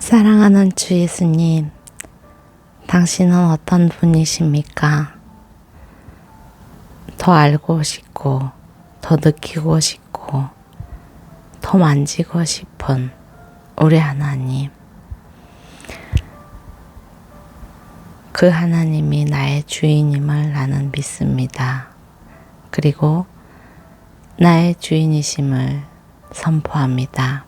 사랑하는 주 예수님, 당신은 어떤 분이십니까? 더 알고 싶고, 더 느끼고 싶고, 더 만지고 싶은 우리 하나님. 그 하나님이 나의 주인임을 나는 믿습니다. 그리고 나의 주인이심을 선포합니다.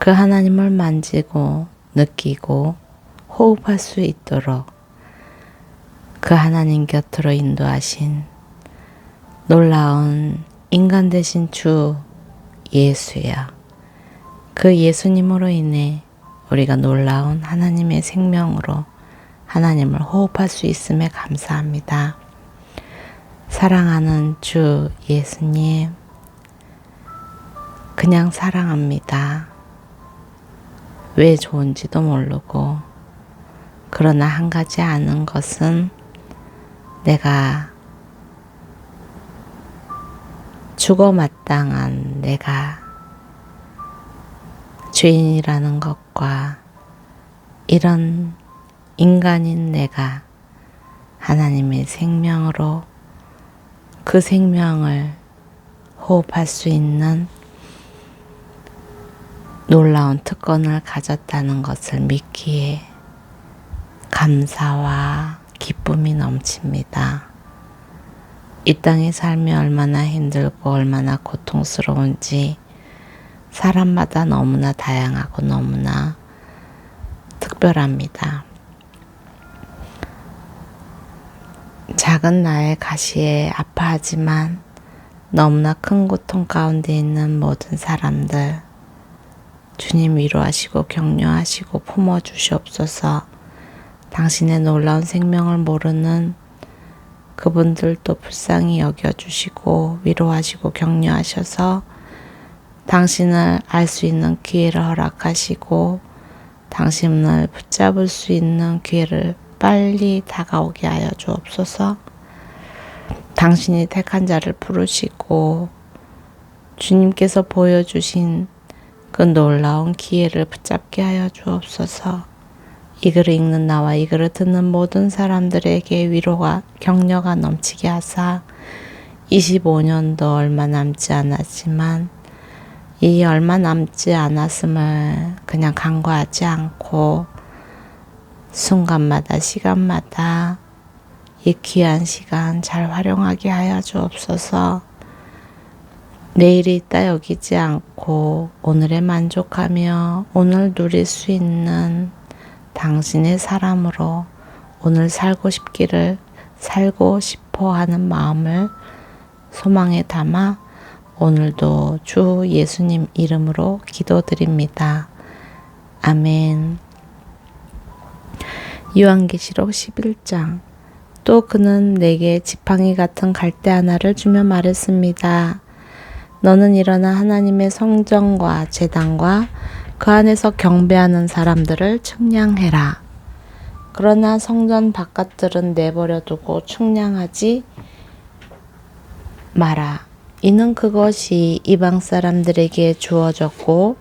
그 하나님을 만지고 느끼고 호흡할 수 있도록 그 하나님 곁으로 인도하신 놀라운 인간 되신 주 예수야. 그 예수님으로 인해 우리가 놀라운 하나님의 생명으로 하나님을 호흡할 수 있음에 감사합니다. 사랑하는 주 예수님, 그냥 사랑합니다. 왜 좋은지도 모르고, 그러나 한 가지 아는 것은 내가 죽어 마땅한 내가 죄인이라는 것과 이런 인간인 내가 하나님의 생명으로 그 생명을 호흡할 수 있는 놀라운 특권을 가졌다는 것을 믿기에 감사와 기쁨이 넘칩니다. 이 땅의 삶이 얼마나 힘들고 얼마나 고통스러운지 사람마다 너무나 다양하고 너무나 특별합니다. 작은 나의 가시에 아파하지만 너무나 큰 고통 가운데 있는 모든 사람들, 주님 위로하시고 격려하시고 품어주시옵소서. 당신의 놀라운 생명을 모르는 그분들도 불쌍히 여겨주시고 위로하시고 격려하셔서 당신을 알 수 있는 기회를 허락하시고 당신을 붙잡을 수 있는 기회를 빨리 다가오게 하여 주옵소서. 당신이 택한 자를 부르시고 주님께서 보여주신 그 놀라운 기회를 붙잡게 하여 주옵소서. 이 글을 읽는 나와 이 글을 듣는 모든 사람들에게 위로가 격려가 넘치게 하사 25년도 얼마 남지 않았지만 이 얼마 남지 않았음을 그냥 간과하지 않고 순간마다 시간마다 이 귀한 시간 잘 활용하게 하여 주옵소서. 내일이 있다 여기지 않고 오늘에 만족하며 오늘 누릴 수 있는 당신의 사람으로 오늘 살고 싶어 하는 마음을 소망에 담아 오늘도 주 예수님 이름으로 기도드립니다. 아멘. 요한계시록 11장. 또 그는 내게 지팡이 같은 갈대 하나를 주며 말했습니다. 너는 일어나 하나님의 성전과 제단과 그 안에서 경배하는 사람들을 측량해라. 그러나 성전 바깥들은 내버려 두고 측량하지 마라. 이는 그것이 이방 사람들에게 주어졌고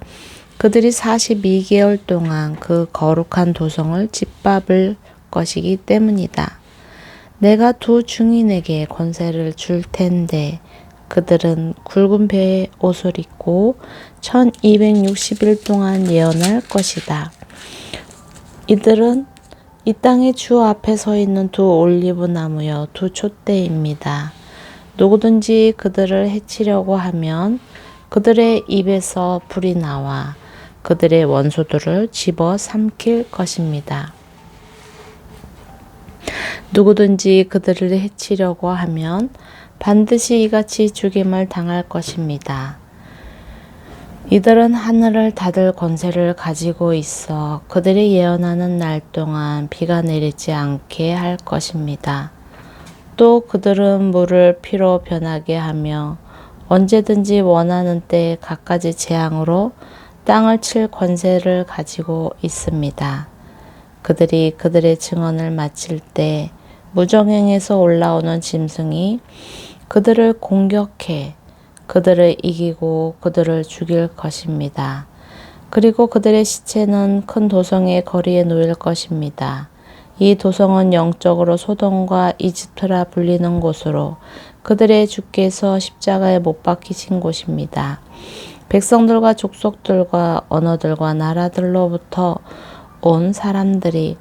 그들이 42개월 동안 그 거룩한 도성을 짓밟을 것이기 때문이다. 내가 두 증인에게 권세를 줄 텐데 그들은 굵은 배의 옷을 입고 1260일 동안 예언할 것이다. 이들은 이 땅의 주 앞에 서 있는 두 올리브 나무여 두 촛대입니다. 누구든지 그들을 해치려고 하면 그들의 입에서 불이 나와 그들의 원수들을 집어 삼킬 것입니다. 누구든지 그들을 해치려고 하면 반드시 이같이 죽임을 당할 것입니다. 이들은 하늘을 닫을 권세를 가지고 있어 그들이 예언하는 날 동안 비가 내리지 않게 할 것입니다. 또 그들은 물을 피로 변하게 하며 언제든지 원하는 때에 갖가지 재앙으로 땅을 칠 권세를 가지고 있습니다. 그들이 그들의 증언을 마칠 때 무정행에서 올라오는 짐승이 그들을 공격해 그들을 이기고 그들을 죽일 것입니다. 그리고 그들의 시체는 큰 도성의 거리에 놓일 것입니다. 이 도성은 영적으로 소돔과 이집트라 불리는 곳으로 그들의 주께서 십자가에 못 박히신 곳입니다. 백성들과 족속들과 언어들과 나라들로부터 온 사람들이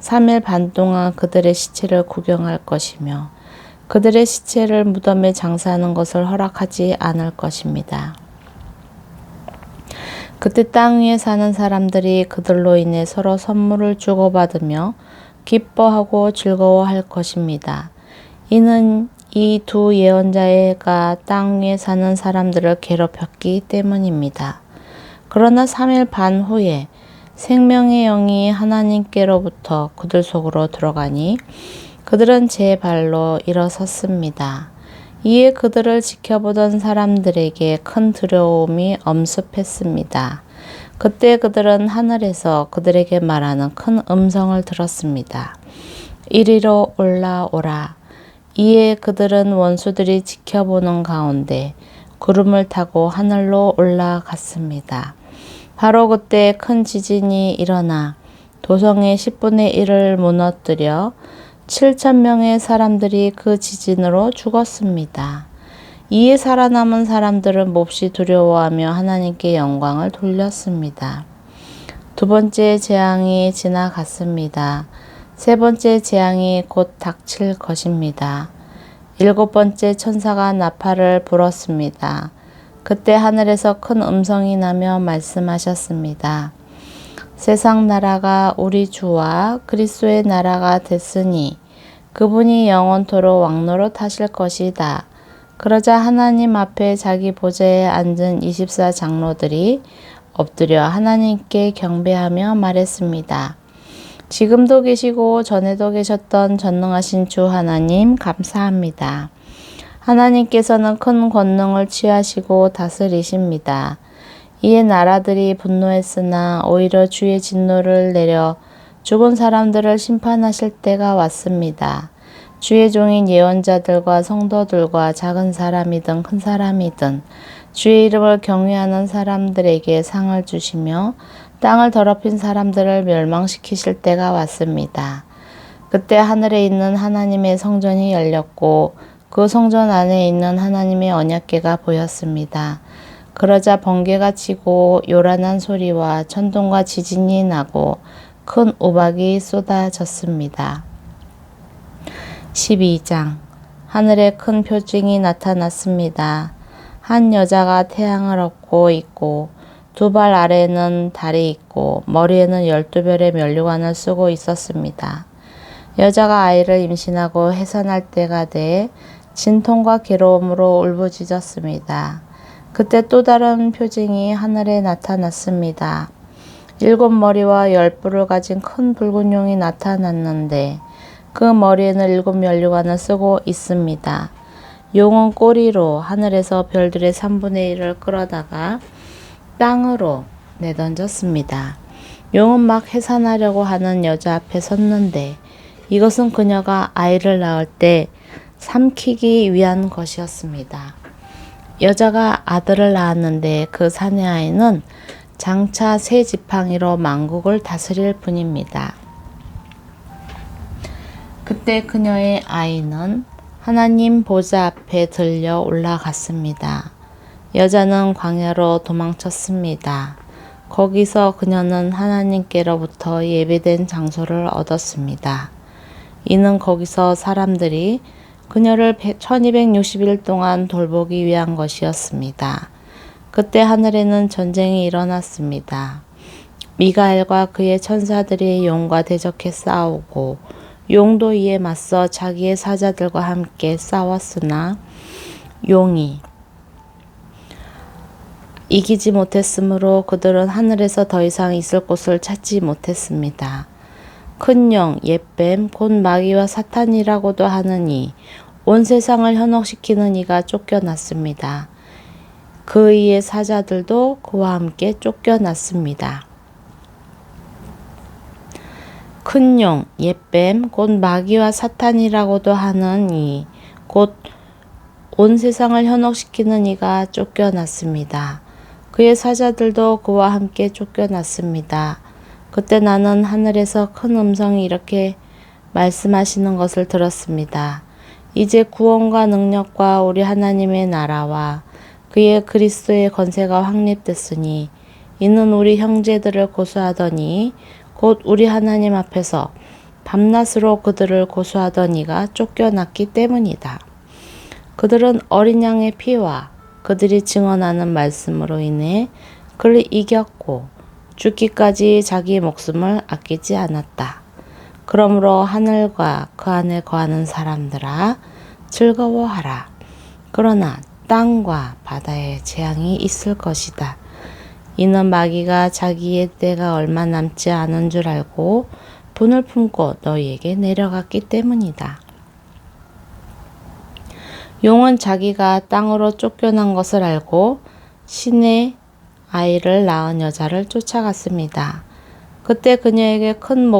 3일 반 동안 그들의 시체를 구경할 것이며 그들의 시체를 무덤에 장사하는 것을 허락하지 않을 것입니다. 그때 땅 위에 사는 사람들이 그들로 인해 서로 선물을 주고받으며 기뻐하고 즐거워할 것입니다. 이는 이 두 예언자가 땅 위에 사는 사람들을 괴롭혔기 때문입니다. 그러나 3일 반 후에 생명의 영이 하나님께로부터 그들 속으로 들어가니 그들은 제 발로 일어섰습니다. 이에 그들을 지켜보던 사람들에게 큰 두려움이 엄습했습니다. 그때 그들은 하늘에서 그들에게 말하는 큰 음성을 들었습니다. 이리로 올라오라. 이에 그들은 원수들이 지켜보는 가운데 구름을 타고 하늘로 올라갔습니다. 바로 그때 큰 지진이 일어나 도성의 10분의 1을 무너뜨려 7,000명의 사람들이 그 지진으로 죽었습니다. 이에 살아남은 사람들은 몹시 두려워하며 하나님께 영광을 돌렸습니다. 두 번째 재앙이 지나갔습니다. 세 번째 재앙이 곧 닥칠 것입니다. 일곱 번째 천사가 나팔을 불었습니다. 그때 하늘에서 큰 음성이 나며 말씀하셨습니다. 세상 나라가 우리 주와 그리스도의 나라가 됐으니 그분이 영원토록 왕노릇 하실 것이다. 그러자 하나님 앞에 자기 보좌에 앉은 24 장로들이 엎드려 하나님께 경배하며 말했습니다. 지금도 계시고 전에도 계셨던 전능하신 주 하나님 감사합니다. 하나님께서는 큰 권능을 취하시고 다스리십니다. 이에 나라들이 분노했으나 오히려 주의 진노를 내려 죽은 사람들을 심판하실 때가 왔습니다. 주의 종인 예언자들과 성도들과 작은 사람이든 큰 사람이든 주의 이름을 경외하는 사람들에게 상을 주시며 땅을 더럽힌 사람들을 멸망시키실 때가 왔습니다. 그때 하늘에 있는 하나님의 성전이 열렸고 그 성전 안에 있는 하나님의 언약궤가 보였습니다. 그러자 번개가 치고 요란한 소리와 천둥과 지진이 나고 큰 우박이 쏟아졌습니다. 12장 하늘에 큰 표징이 나타났습니다. 한 여자가 태양을 얻고 있고 두 발 아래에는 달이 있고 머리에는 12별의 면류관을 쓰고 있었습니다. 여자가 아이를 임신하고 해산할 때가 돼 진통과 괴로움으로 울부짖었습니다. 그때 또 다른 표징이 하늘에 나타났습니다. 7머리와 10뿔을 가진 큰 붉은 용이 나타났는데 그 머리에는 7 면류관을 쓰고 있습니다. 용은 꼬리로 하늘에서 별들의 3분의 1을 끌어다가 땅으로 내던졌습니다. 용은 막 해산하려고 하는 여자 앞에 섰는데 이것은 그녀가 아이를 낳을 때 삼키기 위한 것이었습니다. 여자가 아들을 낳았는데 그 사내 아이는 장차 새 지팡이로 만국을 다스릴 뿐입니다. 그때 그녀의 아이는 하나님 보좌 앞에 들려 올라갔습니다. 여자는 광야로 도망쳤습니다. 거기서 그녀는 하나님께로부터 예배된 장소를 얻었습니다. 이는 거기서 사람들이 그녀를 1260일 동안 돌보기 위한 것이었습니다. 그때 하늘에는 전쟁이 일어났습니다. 미가엘과 그의 천사들이 용과 대적해 싸우고 용도 이에 맞서 자기의 사자들과 함께 싸웠으나 용이 이기지 못했으므로 그들은 하늘에서 더 이상 있을 곳을 찾지 못했습니다. 큰 영, 옛뱀, 곧 마귀와 사탄이라고도 하느니 온 세상을 현혹시키는 이가 쫓겨났습니다. 그의 사자들도 그와 함께 쫓겨났습니다. 큰 용, 옛뱀, 곧 마귀와 사탄이라고도 하는 이, 곧 온 세상을 현혹시키는 이가 쫓겨났습니다. 그의 사자들도 그와 함께 쫓겨났습니다. 그때 나는 하늘에서 큰 음성이 이렇게 말씀하시는 것을 들었습니다. 이제 구원과 능력과 우리 하나님의 나라와 그의 그리스도의 권세가 확립됐으니 이는 우리 형제들을 고소하더니 곧 우리 하나님 앞에서 밤낮으로 그들을 고소하던 이가 쫓겨났기 때문이다. 그들은 어린 양의 피와 그들이 증언하는 말씀으로 인해 그를 이겼고 죽기까지 자기 목숨을 아끼지 않았다. 그러므로 하늘과 그 안에 거하는 사람들아 즐거워하라. 그러나 땅과 바다에 재앙이 있을 것이다. 이는 마귀가 자기의 때가 얼마 남지 않은 줄 알고 분을 품고 너희에게 내려갔기 때문이다. 용은 자기가 땅으로 쫓겨난 것을 알고 신의 아이를 낳은 여자를 쫓아갔습니다. 그때 그녀에게 큰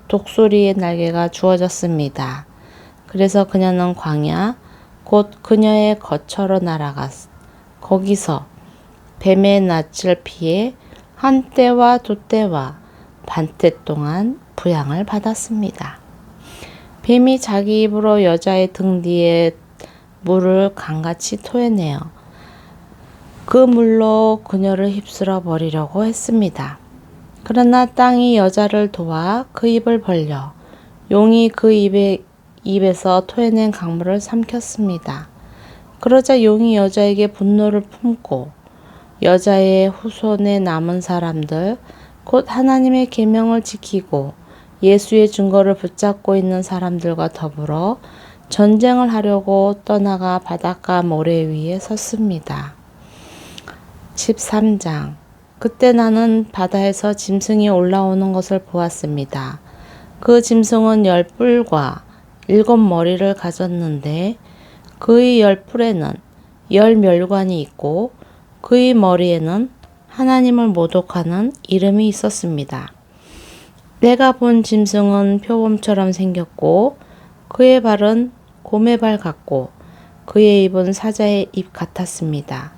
독수리의 날개가 주어졌습니다. 그래서 그녀는 광야 곧 그녀의 거처로 날아갔. 거기서 뱀의 낯을 피해 한 때와 두 때와 반때 동안 부양을 받았습니다. 뱀이 자기 입으로 여자의 등 뒤에 물을 강같이 토해내어 그 물로 그녀를 휩쓸어 버리려고 했습니다. 그러나 땅이 여자를 도와 그 입을 벌려 용이 그 입에서 토해낸 강물을 삼켰습니다. 그러자 용이 여자에게 분노를 품고 여자의 후손에 남은 사람들 곧 하나님의 계명을 지키고 예수의 증거를 붙잡고 있는 사람들과 더불어 전쟁을 하려고 떠나가 바닷가 모래 위에 섰습니다. 13장. 그때 나는 바다에서 짐승이 올라오는 것을 보았습니다. 그 짐승은 10뿔과 7머리를 가졌는데 그의 10뿔에는 10멸관이 있고 그의 머리에는 하나님을 모독하는 이름이 있었습니다. 내가 본 짐승은 표범처럼 생겼고 그의 발은 곰의 발 같고 그의 입은 사자의 입 같았습니다.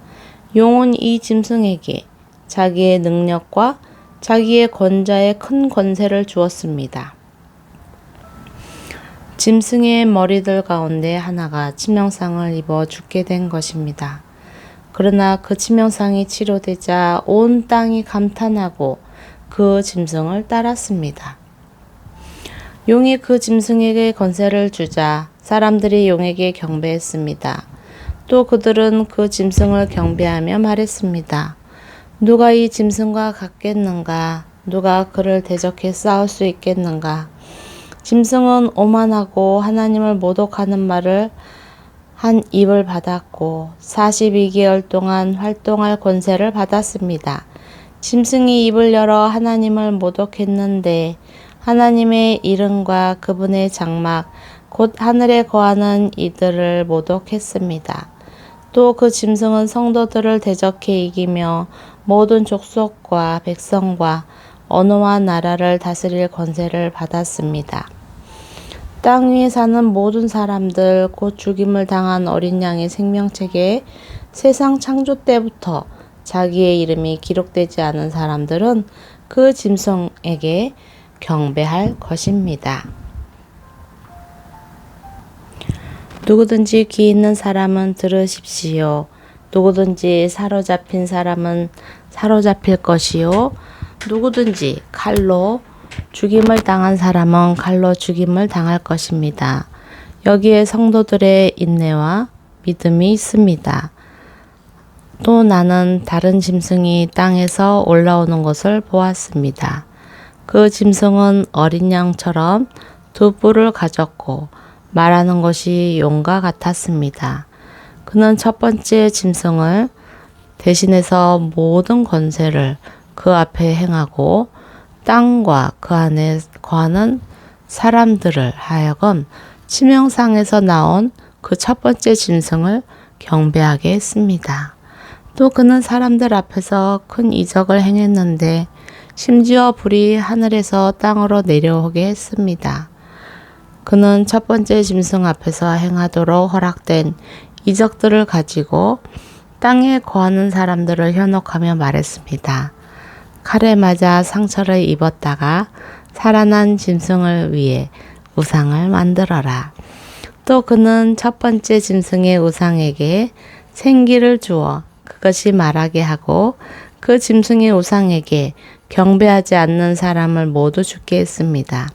용은 이 짐승에게 자기의 능력과 자기의 권자의 큰 권세를 주었습니다. 짐승의 머리들 가운데 하나가 치명상을 입어 죽게 된 것입니다. 그러나 그 치명상이 치료되자 온 땅이 감탄하고 그 짐승을 따랐습니다. 용이 그 짐승에게 권세를 주자 사람들이 용에게 경배했습니다. 또 그들은 그 짐승을 경배하며 말했습니다. 누가 이 짐승과 같겠는가? 누가 그를 대적해 싸울 수 있겠는가? 짐승은 오만하고 하나님을 모독하는 말을 한 입을 받았고 42개월 동안 활동할 권세를 받았습니다. 짐승이 입을 열어 하나님을 모독했는데 하나님의 이름과 그분의 장막 곧 하늘에 거하는 이들을 모독했습니다. 또 그 짐승은 성도들을 대적해 이기며 모든 족속과 백성과 언어와 나라를 다스릴 권세를 받았습니다. 땅 위에 사는 모든 사람들 곧 죽임을 당한 어린 양의 생명책에 세상 창조 때부터 자기의 이름이 기록되지 않은 사람들은 그 짐승에게 경배할 것입니다. 누구든지 귀 있는 사람은 들으십시오. 누구든지 사로잡힌 사람은 사로잡힐 것이요. 누구든지 칼로 죽임을 당한 사람은 칼로 죽임을 당할 것입니다. 여기에 성도들의 인내와 믿음이 있습니다. 또 나는 다른 짐승이 땅에서 올라오는 것을 보았습니다. 그 짐승은 어린 양처럼 두 뿔을 가졌고 말하는 것이 용과 같았습니다. 그는 첫 번째 짐승을 대신해서 모든 권세를 그 앞에 행하고 땅과 그 안에 거하는 사람들을 하여금 치명상에서 나온 그 첫 번째 짐승을 경배하게 했습니다. 또 그는 사람들 앞에서 큰 이적을 행했는데 심지어 불이 하늘에서 땅으로 내려오게 했습니다. 그는 첫 번째 짐승 앞에서 행하도록 허락된 이적들을 가지고 땅에 거하는 사람들을 현혹하며 말했습니다. 칼에 맞아 상처를 입었다가 살아난 짐승을 위해 우상을 만들어라. 또 그는 첫 번째 짐승의 우상에게 생기를 주어 그것이 말하게 하고 그 짐승의 우상에게 경배하지 않는 사람을 모두 죽게 했습니다.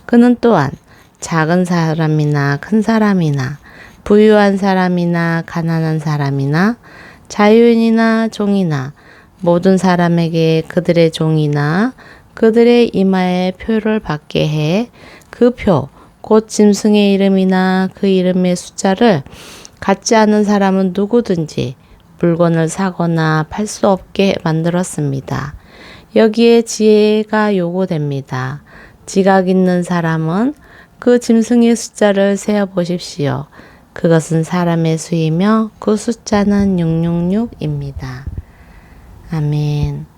그는 또한 작은 사람이나 큰 사람이나 부유한 사람이나 가난한 사람이나 자유인이나 종이나 모든 사람에게 그들의 종이나 그들의 이마에 표를 받게 해 그 표, 곧 짐승의 이름이나 그 이름의 숫자를 갖지 않은 사람은 누구든지 물건을 사거나 팔 수 없게 만들었습니다. 여기에 지혜가 요구됩니다. 지각 있는 사람은 그 짐승의 숫자를 세어 보십시오. 그것은 사람의 수이며 그 숫자는 666입니다. 아멘.